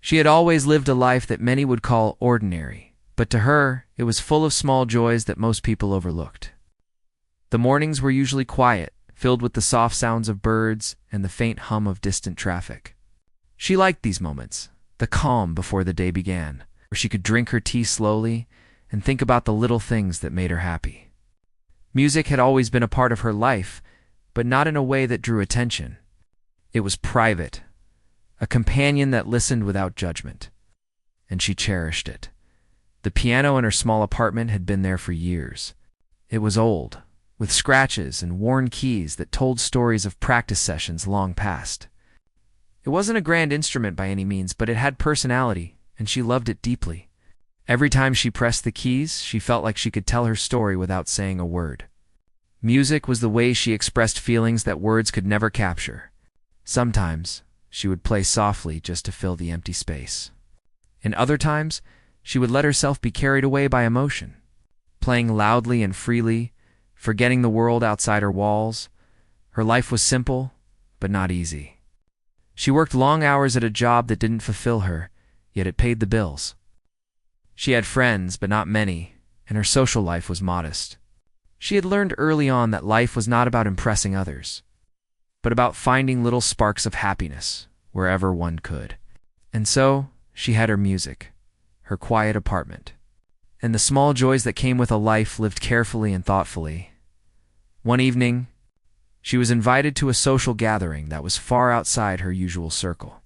She had always lived a life that many would call ordinary, but to her, it was full of small joys that most people overlooked. The mornings were usually quiet, filled with the soft sounds of birds and the faint hum of distant traffic. She liked these moments, the calm before the day began, where she could drink her tea slowly and think about the little things that made her happy. Music had always been a part of her life, but not in a way that drew attention. It was private, a companion that listened without judgment, and she cherished it. The piano in her small apartment had been there for years. It was old, with scratches and worn keys that told stories of practice sessions long past. It wasn't a grand instrument by any means, but it had personality, and she loved it deeply. Every time she pressed the keys, she felt like she could tell her story without saying a word. Music was the way she expressed feelings that words could never capture. Sometimes, she would play softly just to fill the empty space. And other times, she would let herself be carried away by emotion, playing loudly and freely, forgetting the world outside her walls. Her life was simple, but not easy. She worked long hours at a job that didn't fulfill her, yet it paid the bills. She had friends, but not many, and her social life was modest. She had learned early on that life was not about impressing others, but about finding little sparks of happiness wherever one could. And so, she had her music, her quiet apartment, and the small joys that came with a life lived carefully and thoughtfully. One evening, she was invited to a social gathering that was far outside her usual circle.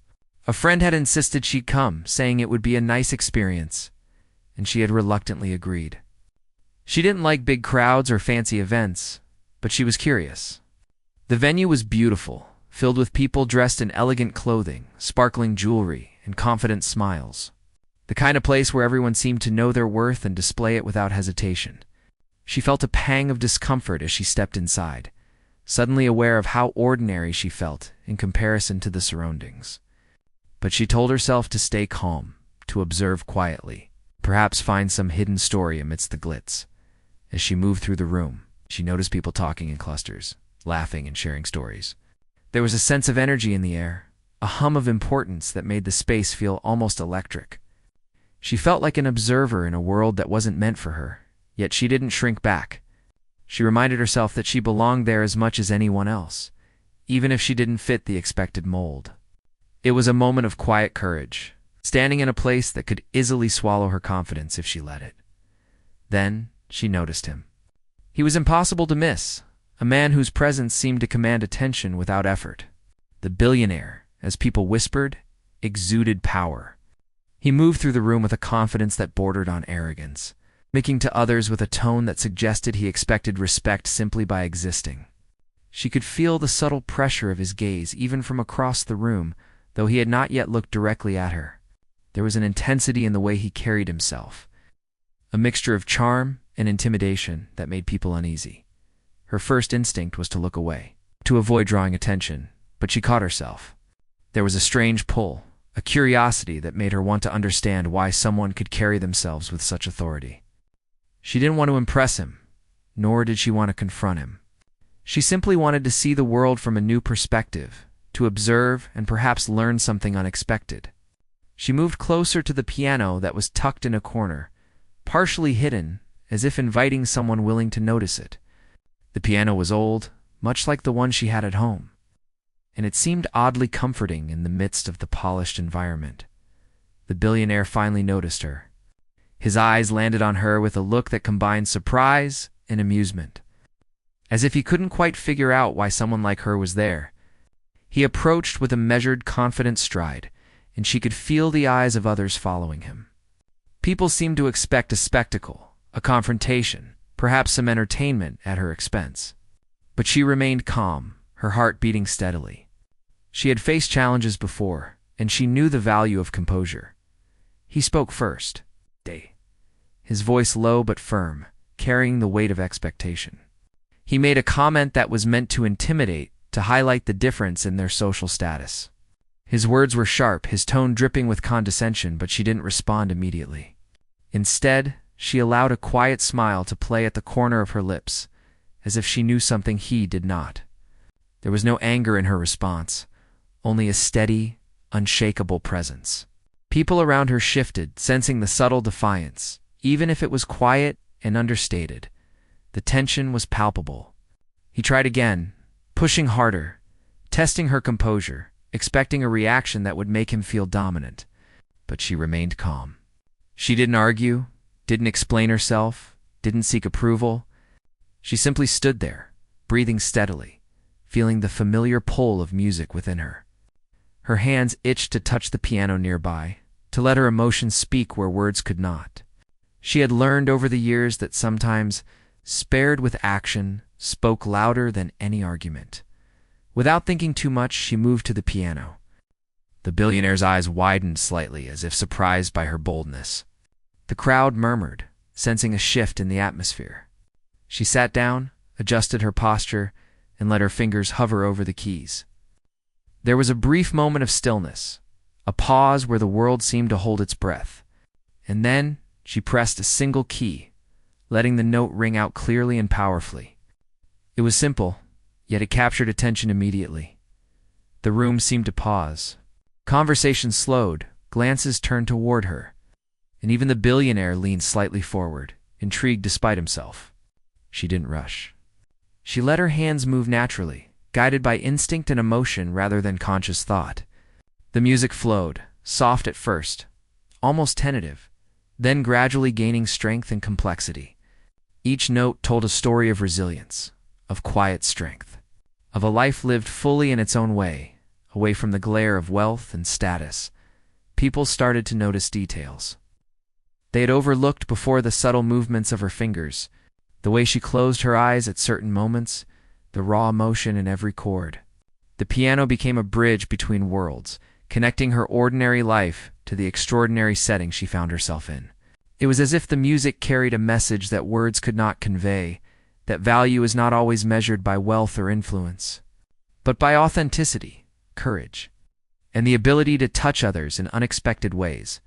A friend had insisted she'd come, saying it would be a nice experience, and she had reluctantly agreed. She didn't like big crowds or fancy events, but she was curious. The venue was beautiful, filled with people dressed in elegant clothing, sparkling jewelry, and confident smiles. The kind of place where everyone seemed to know their worth and display it without hesitation. She felt a pang of discomfort as she stepped inside, suddenly aware of how ordinary she felt in comparison to the surroundings. But she told herself to stay calm, to observe quietly, perhaps find some hidden story amidst the glitz. As she moved through the room, she noticed people talking in clusters, laughing and sharing stories. There was a sense of energy in the air, a hum of importance that made the space feel almost electric. She felt like an observer in a world that wasn't meant for her, yet she didn't shrink back. She reminded herself that she belonged there as much as anyone else, even if she didn't fit the expected mold. It was a moment of quiet courage, standing in a place that could easily swallow her confidence if she let it. Then, she noticed him. He was impossible to miss, a man whose presence seemed to command attention without effort. The billionaire, as people whispered, exuded power. He moved through the room with a confidence that bordered on arrogance, speaking to others with a tone that suggested he expected respect simply by existing. She could feel the subtle pressure of his gaze even from across the room, though he had not yet looked directly at her. There was an intensity in the way he carried himself, a mixture of charm and intimidation that made people uneasy. Her first instinct was to look away, to avoid drawing attention, but she caught herself. There was a strange pull, a curiosity that made her want to understand why someone could carry themselves with such authority. She didn't want to impress him, nor did she want to confront him. She simply wanted to see the world from a new perspective, to observe and perhaps learn something unexpected. She moved closer to the piano that was tucked in a corner, partially hidden, as if inviting someone willing to notice it. The piano was old, much like the one she had at home, and it seemed oddly comforting in the midst of the polished environment. The billionaire finally noticed her. His eyes landed on her with a look that combined surprise and amusement, as if he couldn't quite figure out why someone like her was there. He approached with a measured, confident stride, and she could feel the eyes of others following him. People seemed to expect a spectacle, a confrontation, perhaps some entertainment at her expense. But she remained calm, her heart beating steadily. She had faced challenges before, and she knew the value of composure. He spoke first, his voice low but firm, carrying the weight of expectation. He made a comment that was meant to intimidate, to highlight the difference in their social status. His words were sharp, his tone dripping with condescension, but she didn't respond immediately. Instead, she allowed a quiet smile to play at the corner of her lips, as if she knew something he did not. There was no anger in her response, only a steady, unshakable presence. People around her shifted, sensing the subtle defiance, even if it was quiet and understated. The tension was palpable. He tried again, pushing harder, testing her composure, expecting a reaction that would make him feel dominant. But she remained calm. She didn't argue, didn't explain herself, didn't seek approval. She simply stood there, breathing steadily, feeling the familiar pull of music within her. Her hands itched to touch the piano nearby, to let her emotions speak where words could not. She had learned over the years that sometimes, spared with action, spoke louder than any argument. Without thinking too much, she moved to the piano. The billionaire's eyes widened slightly, as if surprised by her boldness. The crowd murmured, sensing a shift in the atmosphere. She sat down, adjusted her posture, and let her fingers hover over the keys. There was a brief moment of stillness, a pause where the world seemed to hold its breath. And then she pressed a single key, letting the note ring out clearly and powerfully. It was simple, yet it captured attention immediately. The room seemed to pause. Conversation slowed, glances turned toward her, and even the billionaire leaned slightly forward, intrigued despite himself. She didn't rush. She let her hands move naturally, guided by instinct and emotion rather than conscious thought. The music flowed, soft at first, almost tentative, then gradually gaining strength and complexity. Each note told a story of resilience, of quiet strength, of a life lived fully in its own way, away from the glare of wealth and status. People started to notice details they had overlooked before: the subtle movements of her fingers, the way she closed her eyes at certain moments, the raw emotion in every chord. The piano became a bridge between worlds, connecting her ordinary life to the extraordinary setting she found herself in. It was as if the music carried a message that words could not convey, that value is not always measured by wealth or influence, but by authenticity, courage, and the ability to touch others in unexpected ways.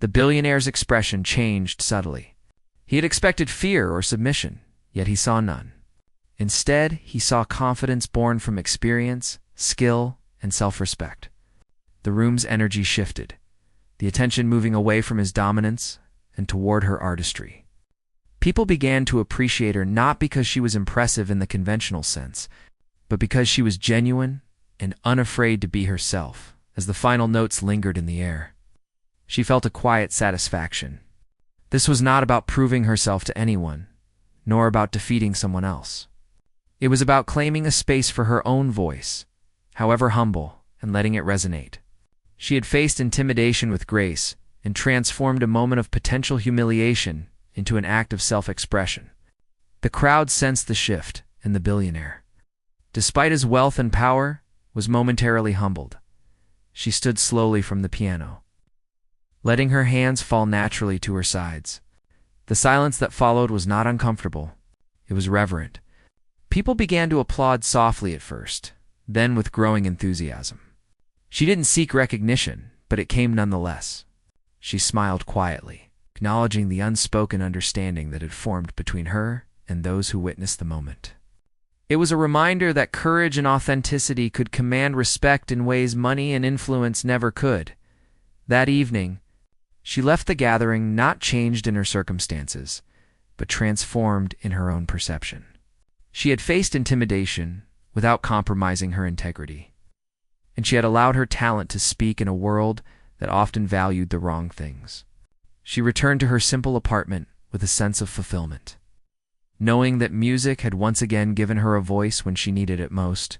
The billionaire's expression changed subtly. He had expected fear or submission, yet he saw none. Instead, he saw confidence born from experience, skill, and self-respect. The room's energy shifted, the attention moving away from his dominance and toward her artistry. People began to appreciate her not because she was impressive in the conventional sense, but because she was genuine and unafraid to be herself. As the final notes lingered in the air, she felt a quiet satisfaction. This was not about proving herself to anyone, nor about defeating someone else. It was about claiming a space for her own voice, however humble, and letting it resonate. She had faced intimidation with grace and transformed a moment of potential humiliation into an act of self-expression. The crowd sensed the shift, and the billionaire, despite his wealth and power, was momentarily humbled. She stood slowly from the piano, letting her hands fall naturally to her sides. The silence that followed was not uncomfortable. It was reverent. People began to applaud softly at first, then with growing enthusiasm. She didn't seek recognition, but it came nonetheless. She smiled quietly, acknowledging the unspoken understanding that had formed between her and those who witnessed the moment. It was a reminder that courage and authenticity could command respect in ways money and influence never could. That evening, she left the gathering not changed in her circumstances, but transformed in her own perception. She had faced intimidation without compromising her integrity, and she had allowed her talent to speak in a world that often valued the wrong things. She returned to her simple apartment with a sense of fulfillment, knowing that music had once again given her a voice when she needed it most,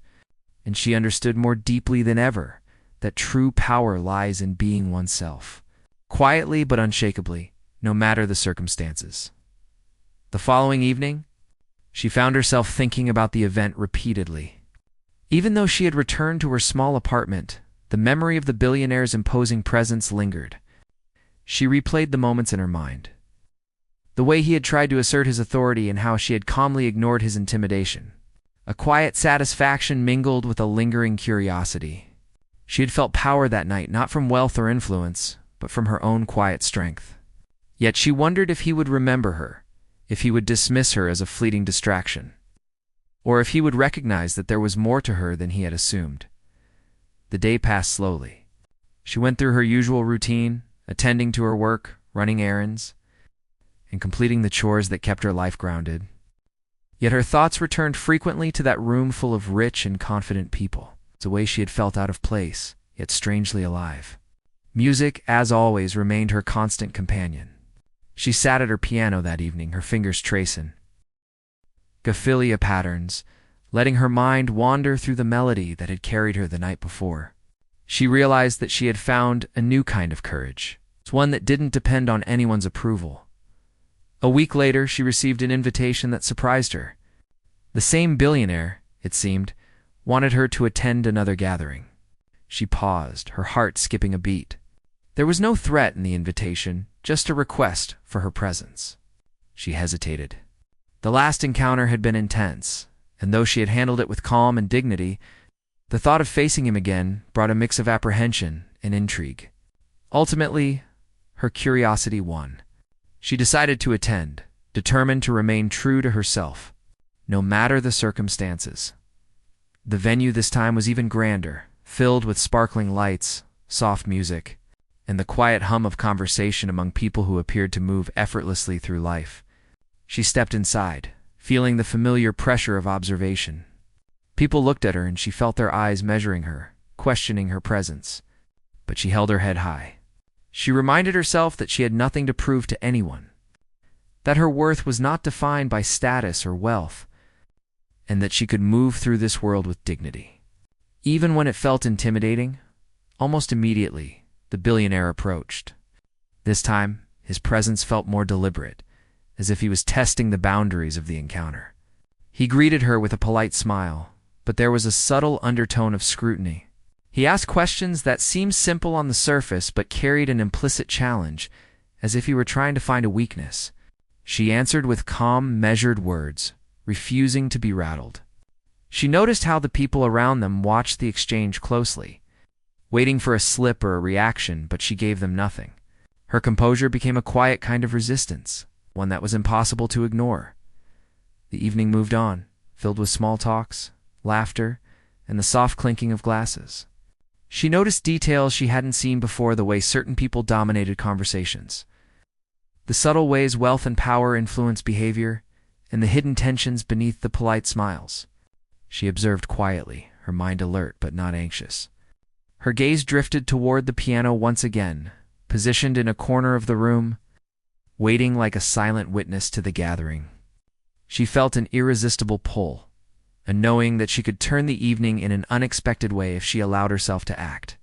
and she understood more deeply than ever that true power lies in being oneself, quietly but unshakably, no matter the circumstances. The following evening, she found herself thinking about the event repeatedly. Even though she had returned to her small apartment, the memory of the billionaire's imposing presence lingered. She replayed the moments in her mind. The way he had tried to assert his authority and how she had calmly ignored his intimidation. A quiet satisfaction mingled with a lingering curiosity. She had felt power that night, not from wealth or influence, but from her own quiet strength. Yet she wondered if he would remember her, if he would dismiss her as a fleeting distraction, or if he would recognize that there was more to her than he had assumed. The day passed slowly. She went through her usual routine, attending to her work, running errands, and completing the chores that kept her life grounded. Yet her thoughts returned frequently to that room full of rich and confident people. It's a way she had felt out of place, yet strangely alive. Music, as always, remained her constant companion. She sat at her piano that evening, her fingers tracing Gaffilia patterns, letting her mind wander through the melody that had carried her the night before. She realized that she had found a new kind of courage. It's one that didn't depend on anyone's approval. A week later, she received an invitation that surprised her. The same billionaire, it seemed, wanted her to attend another gathering. She paused, her heart skipping a beat. There was no threat in the invitation, just a request for her presence. She hesitated. The last encounter had been intense, and though she had handled it with calm and dignity, the thought of facing him again brought a mix of apprehension and intrigue. Ultimately, her curiosity won. She decided to attend, determined to remain true to herself, no matter the circumstances. The venue this time was even grander, filled with sparkling lights, soft music, and the quiet hum of conversation among people who appeared to move effortlessly through life. She stepped inside, feeling the familiar pressure of observation. People looked at her and she felt their eyes measuring her, questioning her presence. But she held her head high. She reminded herself that she had nothing to prove to anyone, that her worth was not defined by status or wealth, and that she could move through this world with dignity. Even when it felt intimidating, almost immediately, the billionaire approached. This time, his presence felt more deliberate, as if he was testing the boundaries of the encounter. He greeted her with a polite smile, but there was a subtle undertone of scrutiny. He asked questions that seemed simple on the surface but carried an implicit challenge, as if he were trying to find a weakness. She answered with calm, measured words, refusing to be rattled. She noticed how the people around them watched the exchange closely, waiting for a slip or a reaction, but she gave them nothing. Her composure became a quiet kind of resistance, one that was impossible to ignore. The evening moved on, filled with small talks, laughter, and the soft clinking of glasses. She noticed details she hadn't seen before, the way certain people dominated conversations, the subtle ways wealth and power influenced behavior, and the hidden tensions beneath the polite smiles. She observed quietly, her mind alert but not anxious. Her gaze drifted toward the piano once again, positioned in a corner of the room, waiting like a silent witness to the gathering. She felt an irresistible pull, a knowing that she could turn the evening in an unexpected way if she allowed herself to act.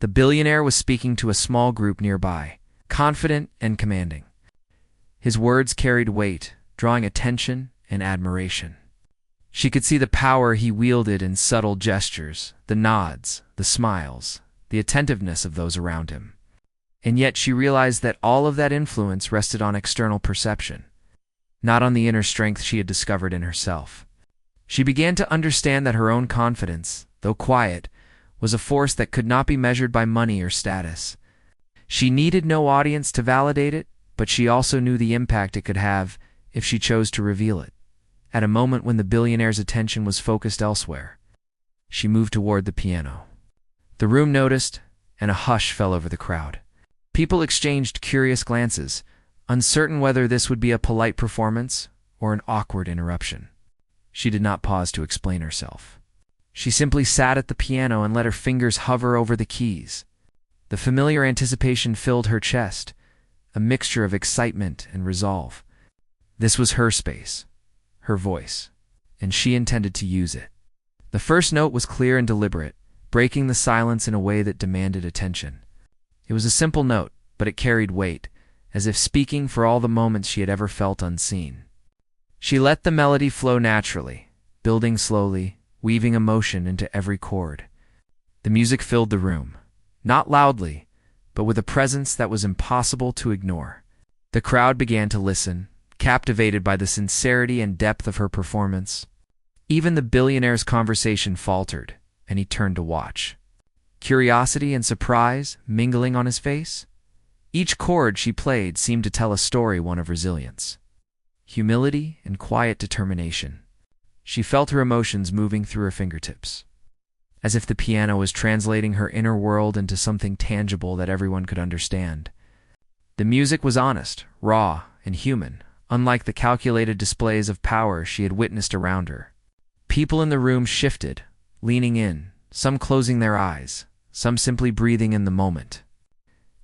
The billionaire was speaking to a small group nearby, confident and commanding. His words carried weight, drawing attention and admiration. She could see the power he wielded in subtle gestures, the nods, the smiles, the attentiveness of those around him. And yet she realized that all of that influence rested on external perception, not on the inner strength she had discovered in herself. She began to understand that her own confidence, though quiet, was a force that could not be measured by money or status. She needed no audience to validate it, but she also knew the impact it could have if she chose to reveal it. At a moment when the billionaire's attention was focused elsewhere, she moved toward the piano. The room noticed, and a hush fell over the crowd. People exchanged curious glances, uncertain whether this would be a polite performance or an awkward interruption. She did not pause to explain herself. She simply sat at the piano and let her fingers hover over the keys. The familiar anticipation filled her chest, a mixture of excitement and resolve. This was her space, her voice, and she intended to use it. The first note was clear and deliberate, breaking the silence in a way that demanded attention. It was a simple note, but it carried weight, as if speaking for all the moments she had ever felt unseen. She let the melody flow naturally, building slowly, weaving emotion into every chord. The music filled the room, not loudly, but with a presence that was impossible to ignore. The crowd began to listen, captivated by the sincerity and depth of her performance. Even the billionaire's conversation faltered, and he turned to watch. Curiosity and surprise mingling on his face. Each chord she played seemed to tell a story, one of resilience, humility, and quiet determination. She felt her emotions moving through her fingertips. as if the piano was translating her inner world into something tangible that everyone could understand. The music was honest, raw, and human, unlike the calculated displays of power she had witnessed around her. People in the room shifted, leaning in, some closing their eyes, some simply breathing in the moment.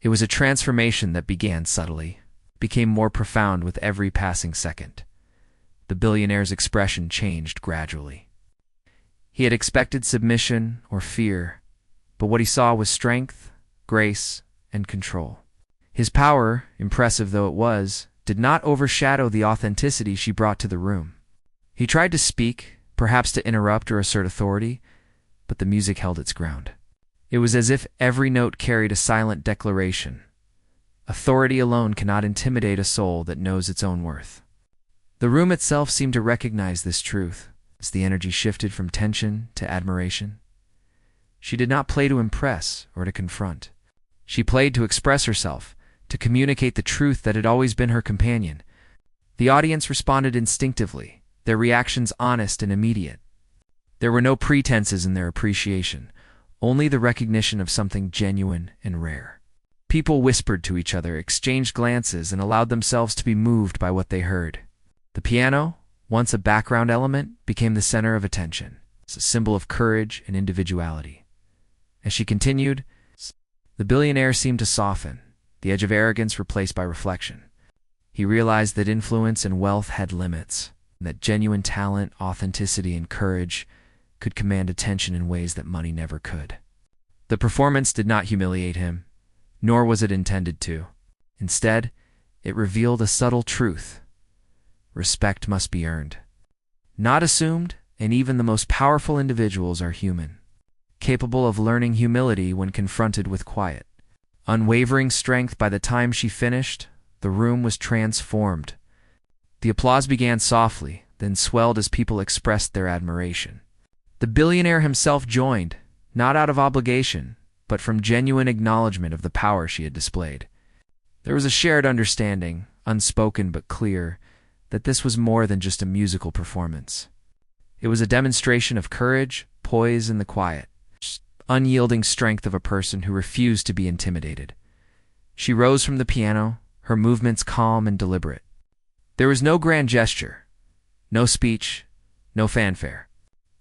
It was a transformation that began subtly, became more profound with every passing second. The billionaire's expression changed gradually. He had expected submission or fear, but what he saw was strength, grace, and control. His power, impressive though it was, did not overshadow the authenticity she brought to the room. He tried to speak, perhaps to interrupt or assert authority, but the music held its ground. It was as if every note carried a silent declaration. Authority alone cannot intimidate a soul that knows its own worth. The room itself seemed to recognize this truth, as the energy shifted from tension to admiration. She did not play to impress or to confront. She played to express herself, to communicate the truth that had always been her companion. The audience responded instinctively, their reactions honest and immediate. There were no pretenses in their appreciation, only the recognition of something genuine and rare. People whispered to each other, exchanged glances, and allowed themselves to be moved by what they heard. The piano, once a background element, became the center of attention, as a symbol of courage and individuality. As she continued, the billionaire seemed to soften, the edge of arrogance replaced by reflection. He realized that influence and wealth had limits, and that genuine talent, authenticity, and courage could command attention in ways that money never could. The performance did not humiliate him, nor was it intended to. Instead, it revealed a subtle truth. Respect must be earned, not assumed, and even the most powerful individuals are human, capable of learning humility when confronted with quiet, unwavering strength. By the time she finished, the room was transformed. The applause began softly, then swelled as people expressed their admiration. The billionaire himself joined, not out of obligation, but from genuine acknowledgement of the power she had displayed. There was a shared understanding, unspoken but clear, that this was more than just a musical performance. It was a demonstration of courage, poise, and the quiet, unyielding strength of a person who refused to be intimidated. She rose from the piano, her movements calm and deliberate. There was no grand gesture, no speech, no fanfare.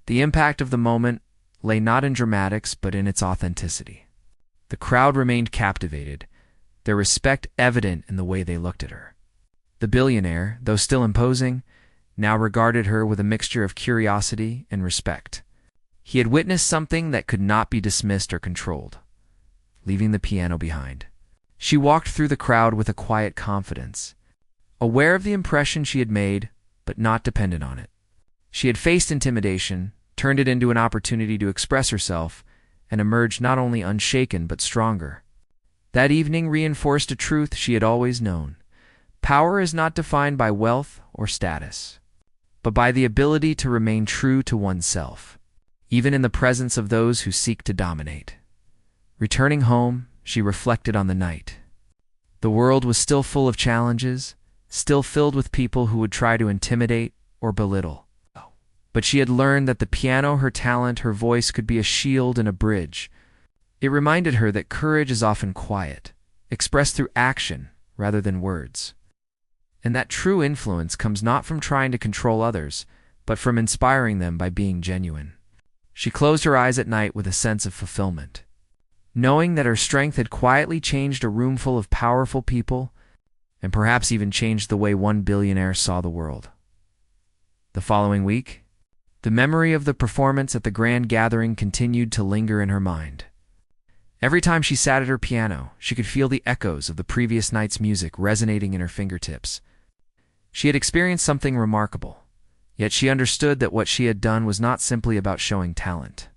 The impact of the moment lay not in dramatics but in its authenticity. The crowd remained captivated, their respect evident in the way they looked at her. The billionaire, though still imposing, now regarded her with a mixture of curiosity and respect. He had witnessed something that could not be dismissed or controlled, leaving the piano behind. She walked through the crowd with a quiet confidence, aware of the impression she had made, but not dependent on it. She had faced intimidation, turned it into an opportunity to express herself, and emerged not only unshaken but stronger. That evening reinforced a truth she had always known. Power is not defined by wealth or status, but by the ability to remain true to oneself, even in the presence of those who seek to dominate. Returning home, she reflected on the night. The world was still full of challenges, still filled with people who would try to intimidate or belittle. But she had learned that the piano, her talent, her voice could be a shield and a bridge. It reminded her that courage is often quiet, expressed through action rather than words, and that true influence comes not from trying to control others, but from inspiring them by being genuine. She closed her eyes at night with a sense of fulfillment, knowing that her strength had quietly changed a room full of powerful people, and perhaps even changed the way one billionaire saw the world. The following week, the memory of the performance at the grand gathering continued to linger in her mind. Every time she sat at her piano, she could feel the echoes of the previous night's music resonating in her fingertips. She had experienced something remarkable, yet she understood that what she had done was not simply about showing talent.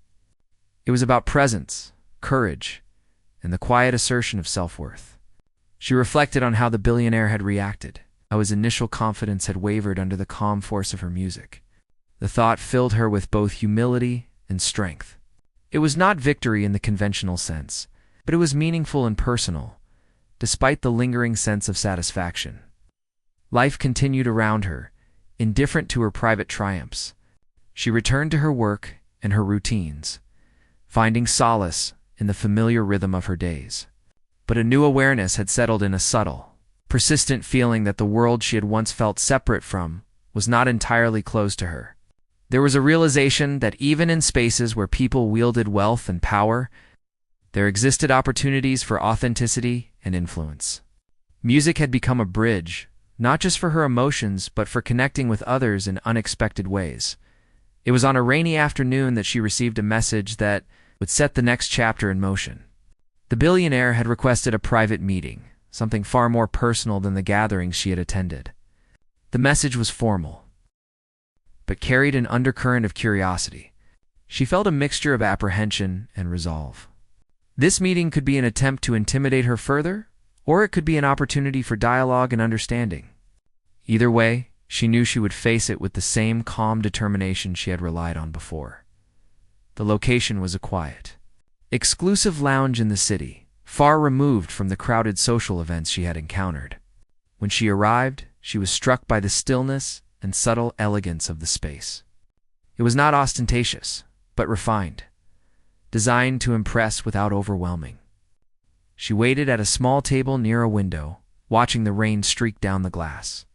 It was about presence, courage, and the quiet assertion of self-worth. She reflected on how the billionaire had reacted, how his initial confidence had wavered under the calm force of her music. The thought filled her with both humility and strength. It was not victory in the conventional sense, but it was meaningful and personal, despite the lingering sense of satisfaction. Life continued around her, indifferent to her private triumphs. She returned to her work and her routines, finding solace in the familiar rhythm of her days. But a new awareness had settled in, a subtle, persistent feeling that the world she had once felt separate from was not entirely closed to her. There was a realization that even in spaces where people wielded wealth and power, there existed opportunities for authenticity and influence. Music had become a bridge, not just for her emotions, but for connecting with others in unexpected ways. It was on a rainy afternoon that she received a message that would set the next chapter in motion. The billionaire had requested a private meeting, something far more personal than the gatherings she had attended. The message was formal, but carried an undercurrent of curiosity. She felt a mixture of apprehension and resolve. This meeting could be an attempt to intimidate her further, or it could be an opportunity for dialogue and understanding. Either way, she knew she would face it with the same calm determination she had relied on before. The location was a quiet, exclusive lounge in the city, far removed from the crowded social events she had encountered. When she arrived, she was struck by the stillness and subtle elegance of the space. It was not ostentatious, but refined, designed to impress without overwhelming. She waited at a small table near a window, watching the rain streak down the glass,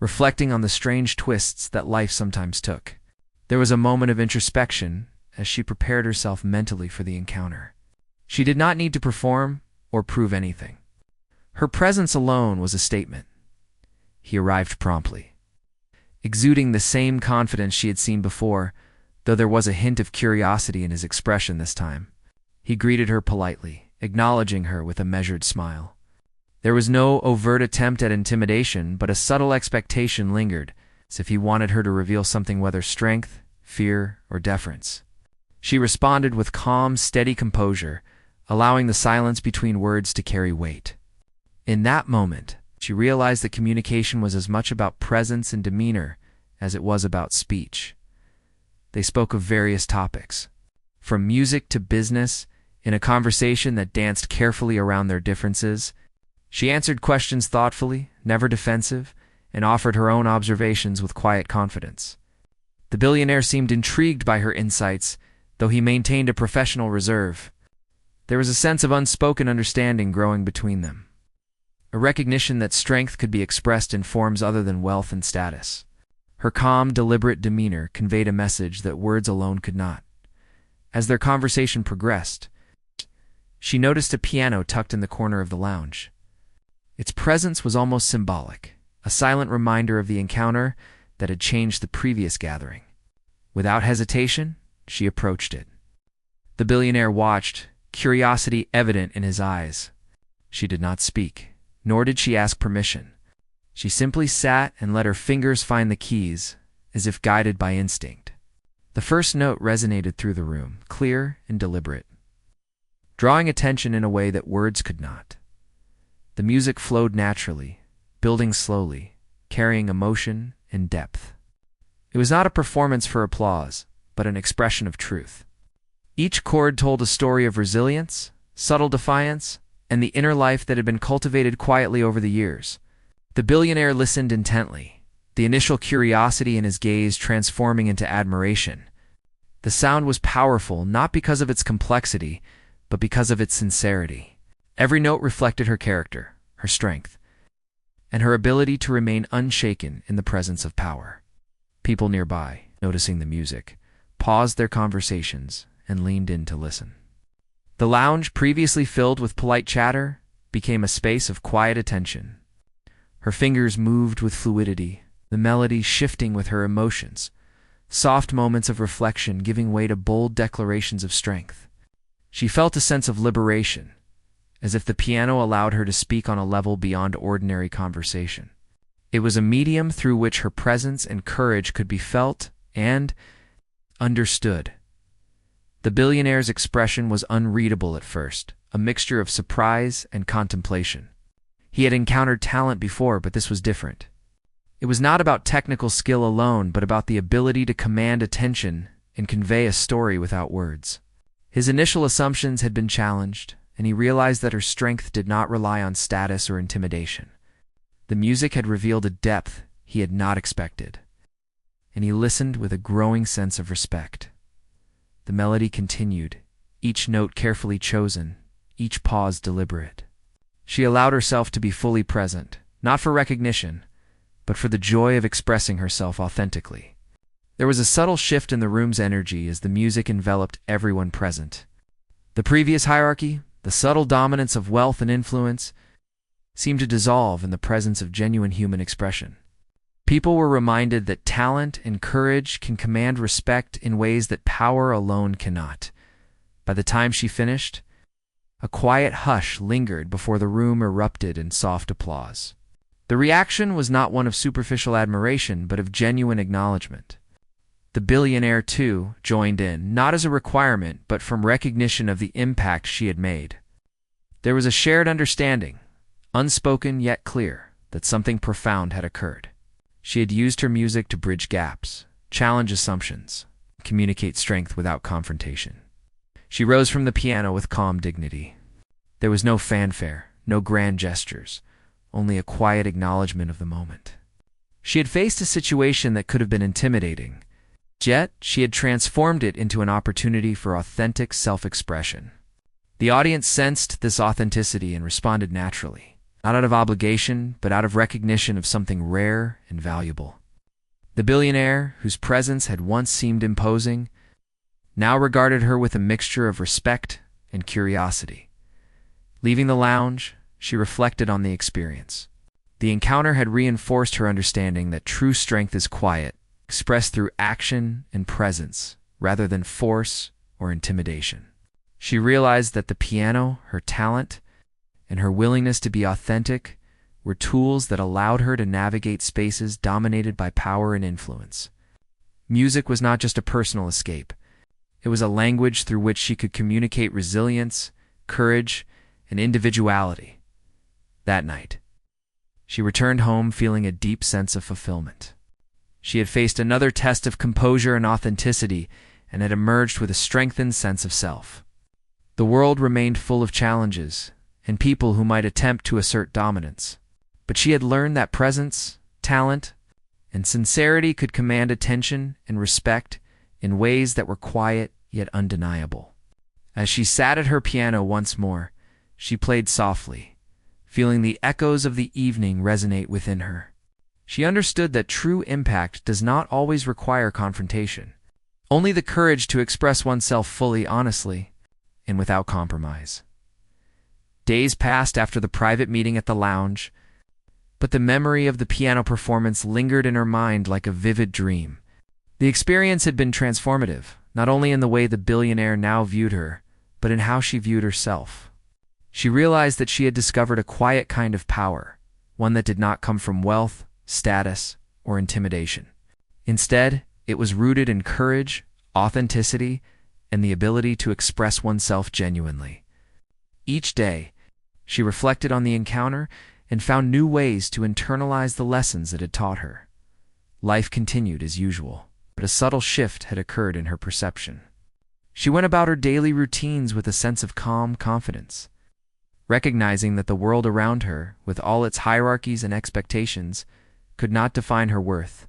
reflecting on the strange twists that life sometimes took. There was a moment of introspection as she prepared herself mentally for the encounter. She did not need to perform or prove anything. Her presence alone was a statement. He arrived promptly, exuding the same confidence she had seen before, though there was a hint of curiosity in his expression this time. He greeted her politely, acknowledging her with a measured smile. There was no overt attempt at intimidation, but a subtle expectation lingered, as if he wanted her to reveal something, whether strength, fear, or deference. She responded with calm, steady composure, allowing the silence between words to carry weight. In that moment, she realized that communication was as much about presence and demeanor as it was about speech. They spoke of various topics, from music to business, in a conversation that danced carefully around their differences. She answered questions thoughtfully, never defensive, and offered her own observations with quiet confidence. The billionaire seemed intrigued by her insights, though he maintained a professional reserve. There was a sense of unspoken understanding growing between them, a recognition that strength could be expressed in forms other than wealth and status. Her calm, deliberate demeanor conveyed a message that words alone could not. As their conversation progressed, she noticed a piano tucked in the corner of the lounge. Its presence was almost symbolic, a silent reminder of the encounter that had changed the previous gathering. Without hesitation, she approached it. The billionaire watched, curiosity evident in his eyes. She did not speak, nor did she ask permission. She simply sat and let her fingers find the keys, as if guided by instinct. The first note resonated through the room, clear and deliberate, drawing attention in a way that words could not. The music flowed naturally, building slowly, carrying emotion and depth. It was not a performance for applause, but an expression of truth. Each chord told a story of resilience, subtle defiance, and the inner life that had been cultivated quietly over the years. The billionaire listened intently, the initial curiosity in his gaze transforming into admiration. The sound was powerful not because of its complexity, but because of its sincerity. Every note reflected her character, her strength, and her ability to remain unshaken in the presence of power. People nearby, noticing the music, paused their conversations and leaned in to listen. The lounge, previously filled with polite chatter, became a space of quiet attention. Her fingers moved with fluidity, the melody shifting with her emotions, soft moments of reflection giving way to bold declarations of strength. She felt a sense of liberation, as if the piano allowed her to speak on a level beyond ordinary conversation. It was a medium through which her presence and courage could be felt and understood. The billionaire's expression was unreadable at first, a mixture of surprise and contemplation. He had encountered talent before, but this was different. It was not about technical skill alone, but about the ability to command attention and convey a story without words. His initial assumptions had been challenged, and he realized that her strength did not rely on status or intimidation. The music had revealed a depth he had not expected, and he listened with a growing sense of respect. The melody continued, each note carefully chosen, each pause deliberate. She allowed herself to be fully present, not for recognition, but for the joy of expressing herself authentically. There was a subtle shift in the room's energy as the music enveloped everyone present. The previous hierarchy, the subtle dominance of wealth and influence, seemed to dissolve in the presence of genuine human expression. People were reminded that talent and courage can command respect in ways that power alone cannot. By the time she finished, a quiet hush lingered before the room erupted in soft applause. The reaction was not one of superficial admiration, but of genuine acknowledgement. The billionaire, too, joined in, not as a requirement, but from recognition of the impact she had made. There was a shared understanding, unspoken yet clear, that something profound had occurred. She had used her music to bridge gaps, challenge assumptions, communicate strength without confrontation. She rose from the piano with calm dignity. There was no fanfare, no grand gestures, only a quiet acknowledgement of the moment. She had faced a situation that could have been intimidating, yet she had transformed it into an opportunity for authentic self-expression. The audience sensed this authenticity and responded naturally, not out of obligation, but out of recognition of something rare and valuable. The billionaire, whose presence had once seemed imposing, now regarded her with a mixture of respect and curiosity. Leaving the lounge, she reflected on the experience. The encounter had reinforced her understanding that true strength is quiet, expressed through action and presence, rather than force or intimidation. She realized that the piano, her talent, and her willingness to be authentic were tools that allowed her to navigate spaces dominated by power and influence. Music was not just a personal escape. It was a language through which she could communicate resilience, courage, and individuality. That night, she returned home feeling a deep sense of fulfillment. She had faced another test of composure and authenticity and had emerged with a strengthened sense of self. The world remained full of challenges and people who might attempt to assert dominance, but she had learned that presence, talent, and sincerity could command attention and respect in ways that were quiet yet undeniable. As she sat at her piano once more, she played softly, feeling the echoes of the evening resonate within her. She understood that true impact does not always require confrontation, only the courage to express oneself fully, honestly, and without compromise. Days passed after the private meeting at the lounge, but the memory of the piano performance lingered in her mind like a vivid dream. The experience had been transformative, not only in the way the billionaire now viewed her, but in how she viewed herself. She realized that she had discovered a quiet kind of power, one that did not come from wealth, status, or intimidation. Instead, it was rooted in courage, authenticity, and the ability to express oneself genuinely. Each day, she reflected on the encounter and found new ways to internalize the lessons it had taught her. Life continued as usual, but a subtle shift had occurred in her perception. She went about her daily routines with a sense of calm confidence, recognizing that the world around her, with all its hierarchies and expectations, could not define her worth.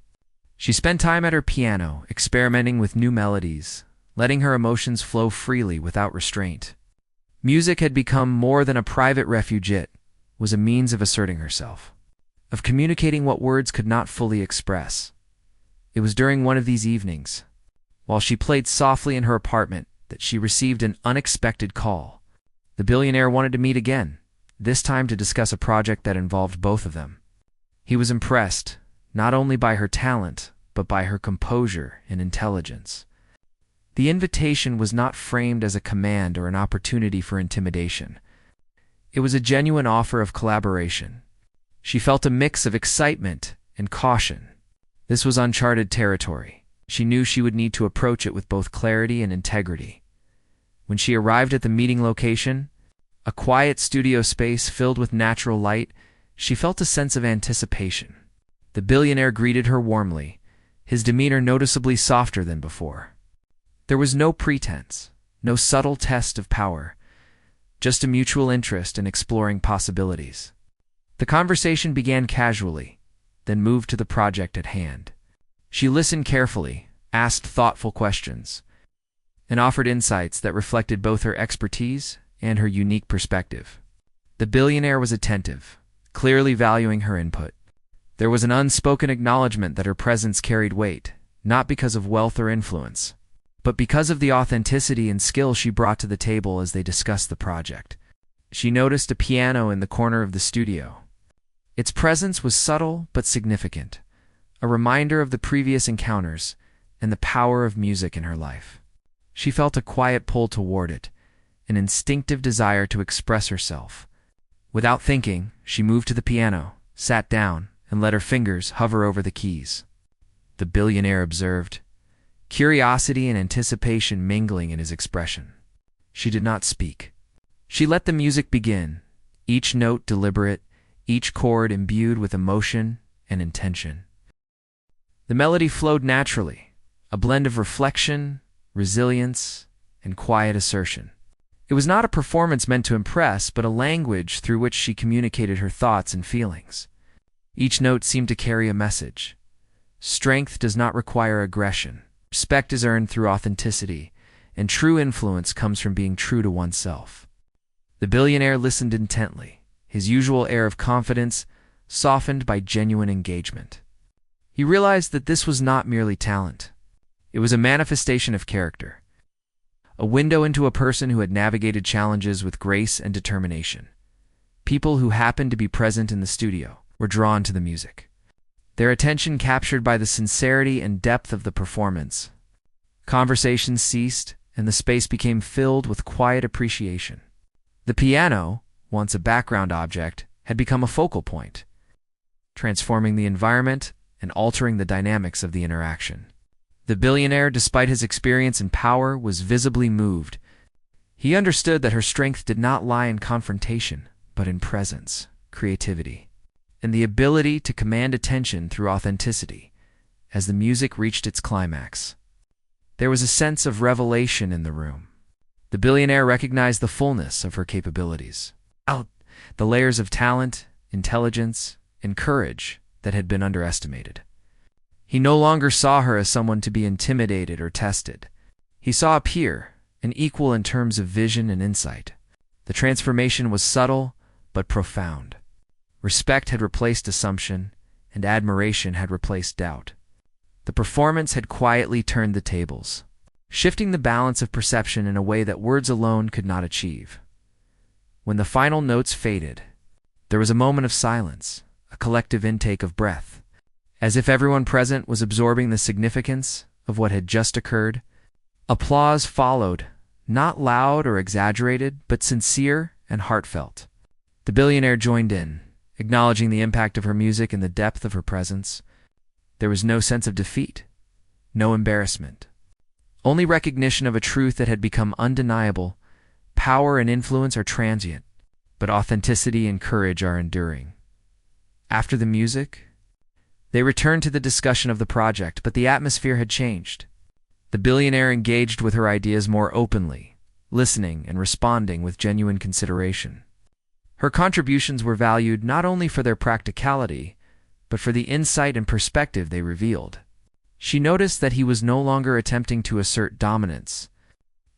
She spent time at her piano, experimenting with new melodies, letting her emotions flow freely without restraint. Music had become more than a private refuge. It was a means of asserting herself, of communicating what words could not fully express. It was during one of these evenings, while she played softly in her apartment, that she received an unexpected call. The billionaire wanted to meet again, this time to discuss a project that involved both of them. He was impressed, not only by her talent, but by her composure and intelligence. The invitation was not framed as a command or an opportunity for intimidation. It was a genuine offer of collaboration. She felt a mix of excitement and caution. This was uncharted territory. She knew she would need to approach it with both clarity and integrity. When she arrived at the meeting location, a quiet studio space filled with natural light, she felt a sense of anticipation. The billionaire greeted her warmly, his demeanor noticeably softer than before. There was no pretense, no subtle test of power, just a mutual interest in exploring possibilities. The conversation began casually, then moved to the project at hand. She listened carefully, asked thoughtful questions, and offered insights that reflected both her expertise and her unique perspective. The billionaire was attentive, clearly valuing her input. There was an unspoken acknowledgement that her presence carried weight, not because of wealth or influence, but because of the authenticity and skill she brought to the table as they discussed the project. She noticed a piano in the corner of the studio. Its presence was subtle but significant, a reminder of the previous encounters and the power of music in her life. She felt a quiet pull toward it, an instinctive desire to express herself. Without thinking, she moved to the piano, sat down, and let her fingers hover over the keys. The billionaire observed, curiosity and anticipation mingling in his expression. She did not speak. She let the music begin, each note deliberate, each chord imbued with emotion and intention. The melody flowed naturally, a blend of reflection, resilience, and quiet assertion. It was not a performance meant to impress, but a language through which she communicated her thoughts and feelings. Each note seemed to carry a message. Strength does not require aggression. Respect is earned through authenticity, and true influence comes from being true to oneself. The billionaire listened intently, his usual air of confidence softened by genuine engagement. He realized that this was not merely talent. It was a manifestation of character, a window into a person who had navigated challenges with grace and determination. People who happened to be present in the studio were drawn to the music, their attention captured by the sincerity and depth of the performance. Conversations ceased, and the space became filled with quiet appreciation. The piano, once a background object, had become a focal point, transforming the environment and altering the dynamics of the interaction. The billionaire, despite his experience and power, was visibly moved. He understood that her strength did not lie in confrontation, but in presence, creativity, and the ability to command attention through authenticity. As the music reached its climax, there was a sense of revelation in the room. The billionaire recognized the fullness of her capabilities, the layers of talent, intelligence, and courage that had been underestimated. He no longer saw her as someone to be intimidated or tested. He saw a peer, an equal in terms of vision and insight. The transformation was subtle but profound. Respect had replaced assumption, and admiration had replaced doubt. The performance had quietly turned the tables, shifting the balance of perception in a way that words alone could not achieve. When the final notes faded, there was a moment of silence, a collective intake of breath, as if everyone present was absorbing the significance of what had just occurred. Applause followed, not loud or exaggerated, but sincere and heartfelt. The billionaire joined in, acknowledging the impact of her music and the depth of her presence. There was no sense of defeat, no embarrassment, only recognition of a truth that had become undeniable. Power and influence are transient, but authenticity and courage are enduring. After the music, they returned to the discussion of the project, but the atmosphere had changed. The billionaire engaged with her ideas more openly, listening and responding with genuine consideration. Her contributions were valued not only for their practicality, but for the insight and perspective they revealed. She noticed that he was no longer attempting to assert dominance.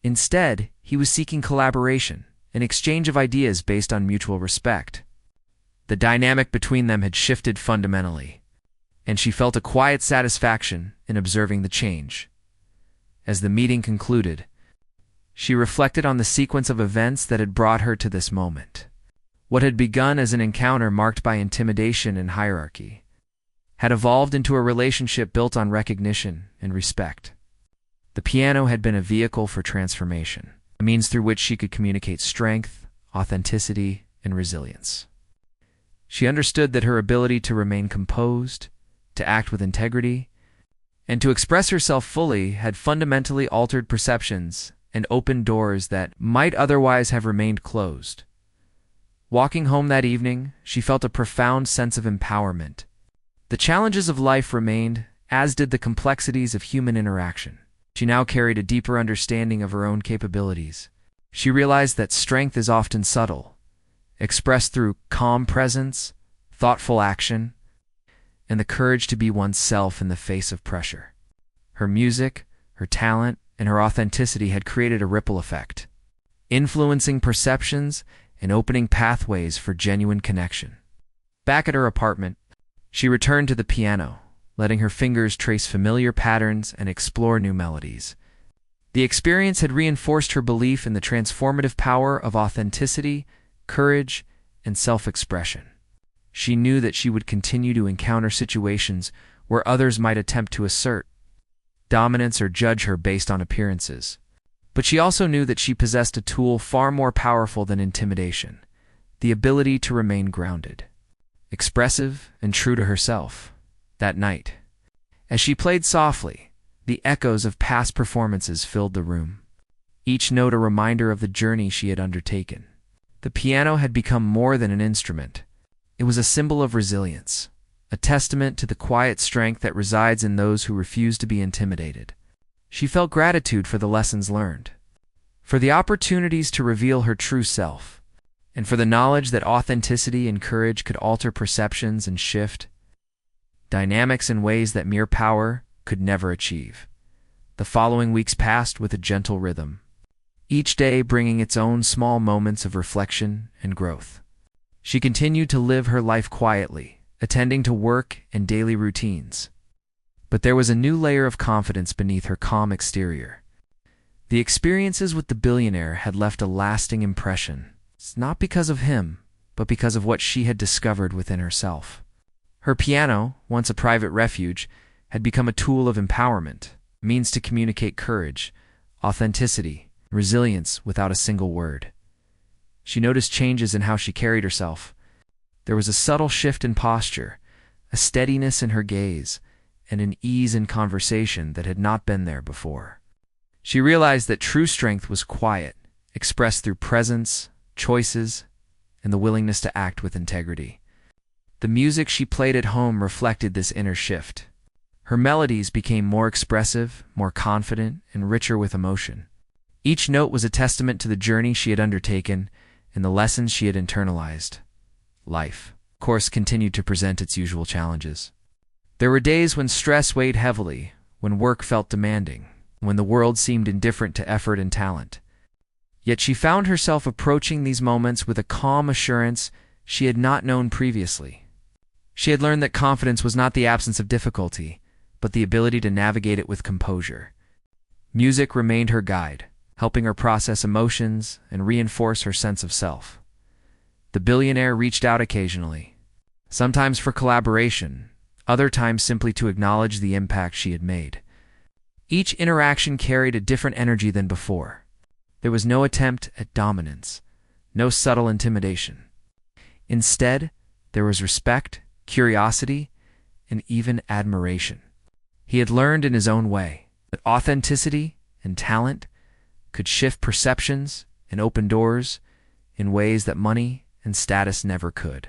Instead, he was seeking collaboration, an exchange of ideas based on mutual respect. The dynamic between them had shifted fundamentally, and she felt a quiet satisfaction in observing the change. As the meeting concluded, she reflected on the sequence of events that had brought her to this moment. What had begun as an encounter marked by intimidation and hierarchy had evolved into a relationship built on recognition and respect. The piano had been a vehicle for transformation, a means through which she could communicate strength, authenticity, and resilience. She understood that her ability to remain composed, to act with integrity, and to express herself fully had fundamentally altered perceptions and opened doors that might otherwise have remained closed. Walking home that evening, she felt a profound sense of empowerment. The challenges of life remained, as did the complexities of human interaction. She now carried a deeper understanding of her own capabilities. She realized that strength is often subtle, expressed through calm presence, thoughtful action, and the courage to be oneself in the face of pressure. Her music, her talent, and her authenticity had created a ripple effect, influencing perceptions and opening pathways for genuine connection. Back at her apartment, she returned to the piano, letting her fingers trace familiar patterns and explore new melodies. The experience had reinforced her belief in the transformative power of authenticity, courage, and self-expression. She knew that she would continue to encounter situations where others might attempt to assert dominance or judge her based on appearances. But she also knew that she possessed a tool far more powerful than intimidation: the ability to remain grounded, expressive, and true to herself. That night, as she played softly, the echoes of past performances filled the room, each note a reminder of the journey she had undertaken. The piano had become more than an instrument. It was a symbol of resilience, a testament to the quiet strength that resides in those who refuse to be intimidated. She felt gratitude for the lessons learned, for the opportunities to reveal her true self, and for the knowledge that authenticity and courage could alter perceptions and shift dynamics in ways that mere power could never achieve. The following weeks passed with a gentle rhythm, each day bringing its own small moments of reflection and growth. She continued to live her life quietly, attending to work and daily routines. But there was a new layer of confidence beneath her calm exterior. The experiences with the billionaire had left a lasting impression, not because of him, but because of what she had discovered within herself. Her piano, once a private refuge, had become a tool of empowerment, a means to communicate courage, authenticity, resilience without a single word. She noticed changes in how she carried herself. There was a subtle shift in posture, a steadiness in her gaze, and an ease in conversation that had not been there before. She realized that true strength was quiet, expressed through presence, choices, and the willingness to act with integrity. The music she played at home reflected this inner shift. Her melodies became more expressive, more confident, and richer with emotion. Each note was a testament to the journey she had undertaken and the lessons she had internalized. Life, of course, continued to present its usual challenges. There were days when stress weighed heavily, when work felt demanding, when the world seemed indifferent to effort and talent. Yet she found herself approaching these moments with a calm assurance she had not known previously. She had learned that confidence was not the absence of difficulty, but the ability to navigate it with composure. Music remained her guide, helping her process emotions and reinforce her sense of self. The billionaire reached out occasionally, sometimes for collaboration, other times simply to acknowledge the impact she had made. Each interaction carried a different energy than before. There was no attempt at dominance, no subtle intimidation. Instead, there was respect, curiosity, and even admiration. He had learned in his own way that authenticity and talent could shift perceptions and open doors in ways that money and status never could.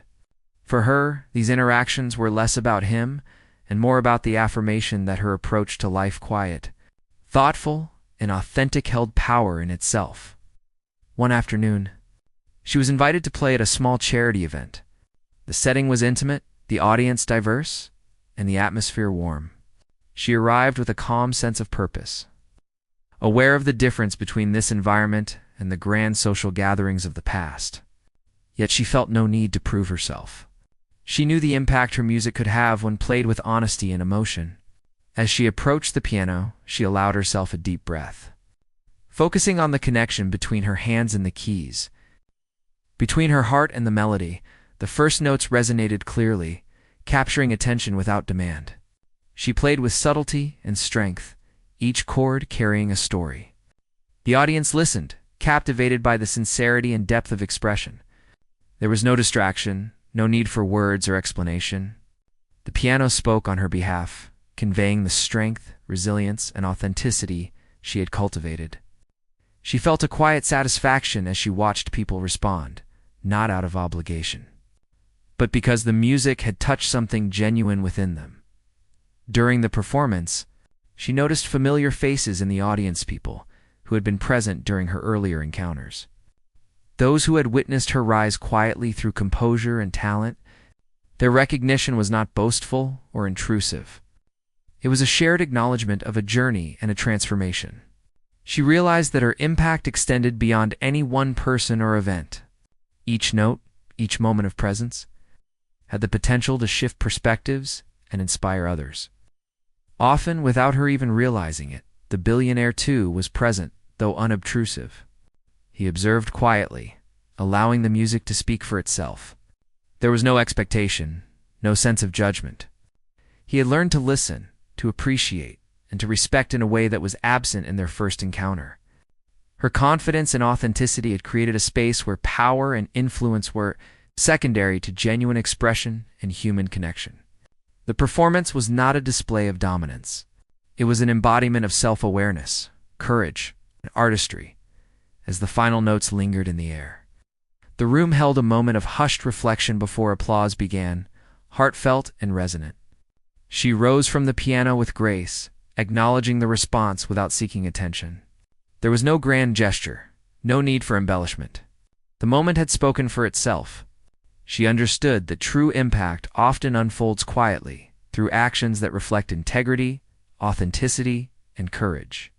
For her, these interactions were less about him and more about the affirmation that her approach to life, quiet, thoughtful, and authentic, held power in itself. One afternoon, she was invited to play at a small charity event. The setting was intimate, the audience diverse, and the atmosphere warm. She arrived with a calm sense of purpose, aware of the difference between this environment and the grand social gatherings of the past. Yet she felt no need to prove herself. She knew the impact her music could have when played with honesty and emotion. As she approached the piano, she allowed herself a deep breath, focusing on the connection between her hands and the keys. Between her heart and the melody, the first notes resonated clearly, capturing attention without demand. She played with subtlety and strength, each chord carrying a story. The audience listened, captivated by the sincerity and depth of expression. There was no distraction, no need for words or explanation. The piano spoke on her behalf, conveying the strength, resilience, and authenticity she had cultivated. She felt a quiet satisfaction as she watched people respond, not out of obligation, but because the music had touched something genuine within them. During the performance, she noticed familiar faces in the audience, people who had been present during her earlier encounters. Those who had witnessed her rise quietly through composure and talent. Their recognition was not boastful or intrusive. It was a shared acknowledgement of a journey and a transformation. She realized that her impact extended beyond any one person or event. Each note, each moment of presence, had the potential to shift perspectives and inspire others. Often, without her even realizing it, the billionaire too was present, though unobtrusive. He observed quietly, allowing the music to speak for itself. There was no expectation, no sense of judgment. He had learned to listen, to appreciate, and to respect in a way that was absent in their first encounter. Her confidence and authenticity had created a space where power and influence were secondary to genuine expression and human connection. The performance was not a display of dominance. It was an embodiment of self-awareness, courage, and artistry, as the final notes lingered in the air. The room held a moment of hushed reflection before applause began, heartfelt and resonant. She rose from the piano with grace, acknowledging the response without seeking attention. There was no grand gesture, no need for embellishment. The moment had spoken for itself. She understood that true impact often unfolds quietly, through actions that reflect integrity, authenticity, and courage.